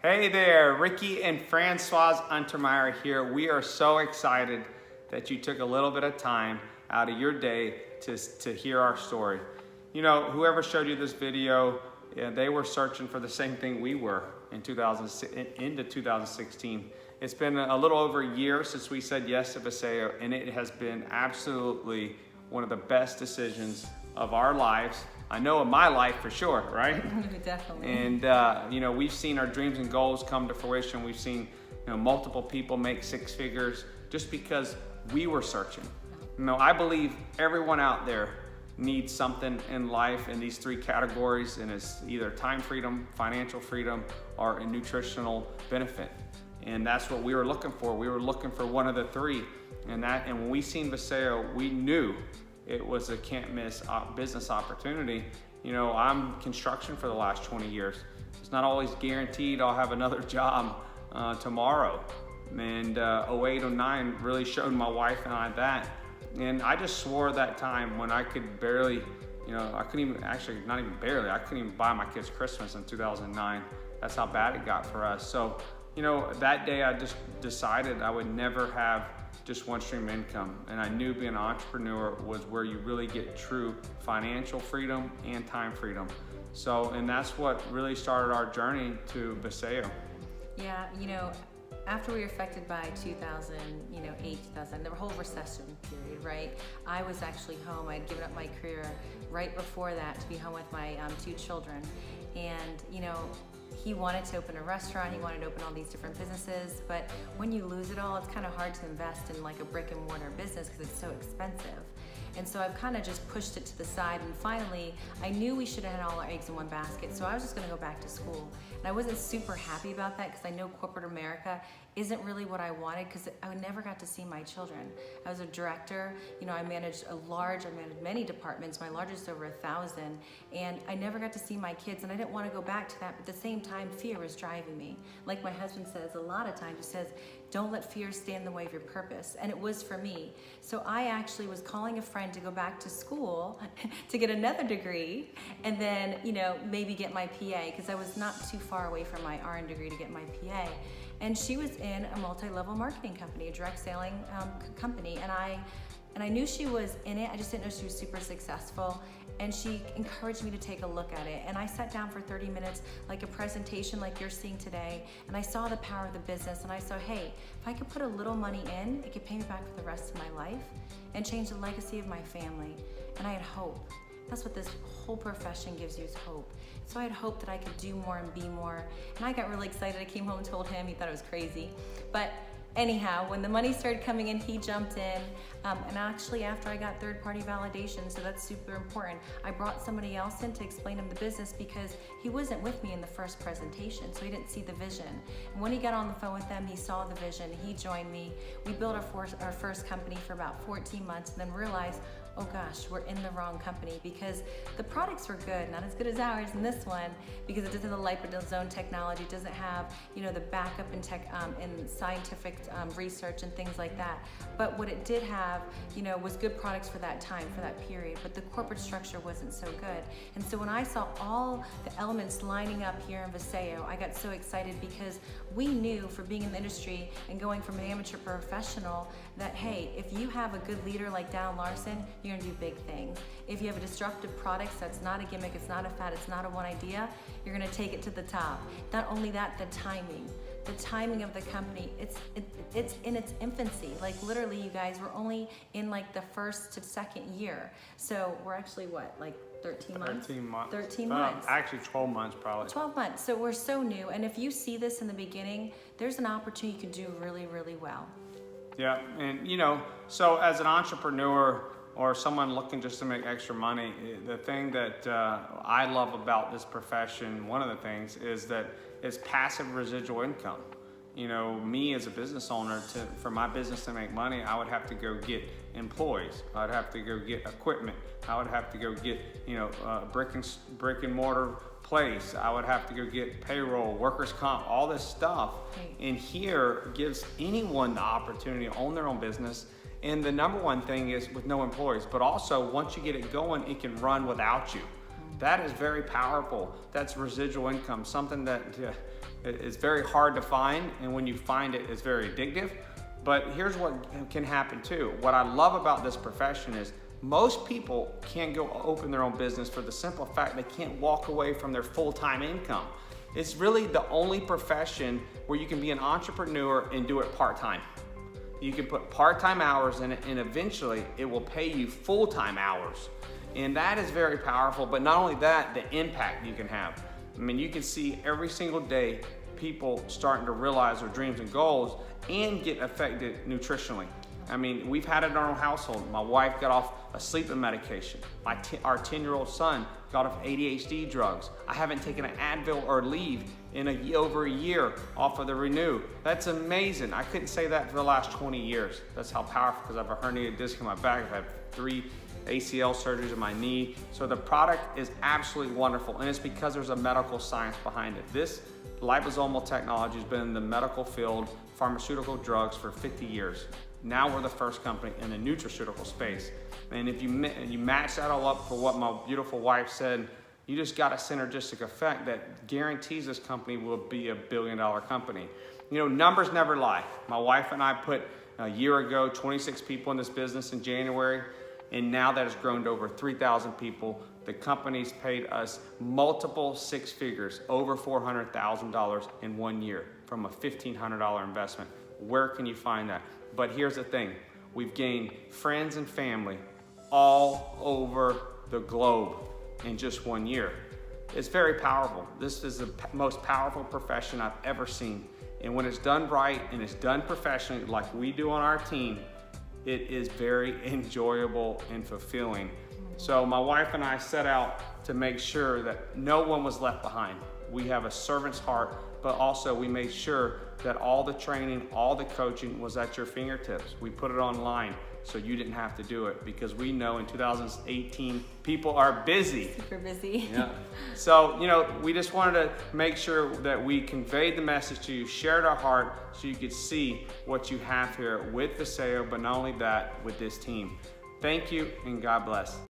Hey there, Ricky and Francoise Untermeyer here. We are so excited that you took a little bit of time out of your day to hear our story. You know, whoever showed you this video, they were searching for the same thing we were into 2016. It's been a little over a year since we said yes to Viseo, and it has been absolutely one of the best decisions of our lives. I know in my life for sure, right? Definitely. And you know, we've seen our dreams and goals come to fruition. We've seen, you know, multiple people make six figures just because we were searching. You know, I believe everyone out there needs something in life in these three categories, and it's either time freedom, financial freedom, or a nutritional benefit. And that's what we were looking for. We were looking for one of the three. And when we seen Viseo, we knew it was a can't miss business opportunity. You know, I'm construction for the last 20 years. It's not always guaranteed I'll have another job tomorrow. And 08, 09 really showed my wife and I that. And I just swore that time when I could barely, you know, I couldn't even, actually not even barely, I couldn't even buy my kids Christmas in 2009. That's how bad it got for us. So, you know, that day I just decided I would never have just one stream of income. And I knew being an entrepreneur was where you really get true financial freedom and time freedom. So, and that's what really started our journey to Viseo. Yeah, you know, after we were affected by 2008, 2000, the whole recession period, right? I was actually home. I'd given up my career right before that to be home with my two children. And, you know, he wanted to open a restaurant, he wanted to open all these different businesses, but when you lose it all, it's kind of hard to invest in like a brick and mortar business because it's so expensive. And so I've kind of just pushed it to the side, and finally, I knew we should have had all our eggs in one basket, so I was just gonna go back to school. And I wasn't super happy about that because I know corporate America isn't really what I wanted because I never got to see my children. I was a director, you know, I managed many departments, my largest over 1,000, and I never got to see my kids, and I didn't want to go back to that, but at the same time, fear was driving me. Like my husband says a lot of times, he says, don't let fear stand in the way of your purpose, and it was for me. So I actually was calling a friend to go back to school to get another degree, and then, you know, maybe get my PA, because I was not too far away from my RN degree to get my PA. And she was in a multi-level marketing company, a direct selling company, and I knew she was in it. I just didn't know she was super successful. And she encouraged me to take a look at it. And I sat down for 30 minutes, like a presentation like you're seeing today, and I saw the power of the business, and I saw, hey, if I could put a little money in, it could pay me back for the rest of my life and change the legacy of my family. And I had hope. That's what this whole profession gives you, is hope. So I had hope that I could do more and be more. And I got really excited. I came home and told him. He thought it was crazy. But anyhow, when the money started coming in, he jumped in. And actually, after I got third-party validation, so that's super important, I brought somebody else in to explain him the business because he wasn't with me in the first presentation, so he didn't see the vision. And when he got on the phone with them, he saw the vision. He joined me. We built our first company for about 14 months, and then realized, oh gosh, we're in the wrong company because the products were good, not as good as ours in this one, because it doesn't have the liposome technology, it doesn't have, you know, the backup in tech, in scientific research and things like that. But what it did have, you know, was good products for that time, for that period, but the corporate structure wasn't so good. And so when I saw all the elements lining up here in Viseo, I got so excited because we knew, for being in the industry and going from an amateur professional, that hey, if you have a good leader like Down Larson, you're gonna do big things. If you have a disruptive product that's not a gimmick, it's not a fad, it's not a one idea, you're gonna take it to the top. Not only that, the timing of the company, it's in its infancy. Like literally, you guys, we're only in like the first to second year. So we're actually what, like 13 months? 13 months. 13 months. Actually 12 months probably. 12 months, so we're so new. And if you see this in the beginning, there's an opportunity you can do really, really well. Yeah, and you know, so as an entrepreneur or someone looking just to make extra money, the thing that I love about this profession, one of the things, is that it's passive residual income. You know, me as a business owner, for my business to make money, I would have to go get employees. I'd have to go get equipment. I would have to go get, you know, brick and mortar place. I would have to go get payroll, workers' comp, all this stuff. And here gives anyone the opportunity to own their own business. And the number one thing is with no employees, but also once you get it going, it can run without you. That is very powerful. That's residual income, something that It's very hard to find, and when you find it, it's very addictive. But here's what can happen too. What I love about this profession is most people can't go open their own business for the simple fact they can't walk away from their full-time income. It's really the only profession where you can be an entrepreneur and do it part-time. You can put part-time hours in it, and eventually it will pay you full-time hours. And that is very powerful, but not only that, the impact you can have. I mean, you can see every single day people starting to realize their dreams and goals and get affected nutritionally. I mean, we've had it in our own household. My wife got off a sleeping medication. Our 10-year-old son got off ADHD drugs. I haven't taken an Advil or leave in over a year off of the Renew. That's amazing. I couldn't say that for the last 20 years. That's how powerful, because I have a herniated disc in my back. I've had 3 ACL surgeries in my knee. So the product is absolutely wonderful, and it's because there's a medical science behind it. This liposomal technology has been in the medical field, pharmaceutical drugs, for 50 years. Now we're the first company in the nutraceutical space. And if you match that all up for what my beautiful wife said, you just got a synergistic effect that guarantees this company will be $1 billion company. You know, numbers never lie. My wife and I put a year ago 26 people in this business in January, and now that has grown to over 3,000 people. The company's paid us multiple 6 figures, over $400,000 in 1 year from a $1,500 investment. Where can you find that? But here's the thing, we've gained friends and family all over the globe in just 1 year. It's very powerful. This is the most powerful profession I've ever seen. And when it's done right and it's done professionally like we do on our team, it is very enjoyable and fulfilling. So my wife and I set out to make sure that no one was left behind. We have a servant's heart, but also we made sure that all the training, all the coaching was at your fingertips. We put it online so you didn't have to do it, because we know in 2018, people are busy. Super busy. Yeah. So, you know, we just wanted to make sure that we conveyed the message to you, shared our heart, so you could see what you have here with Viseo, but not only that, with this team. Thank you, and God bless.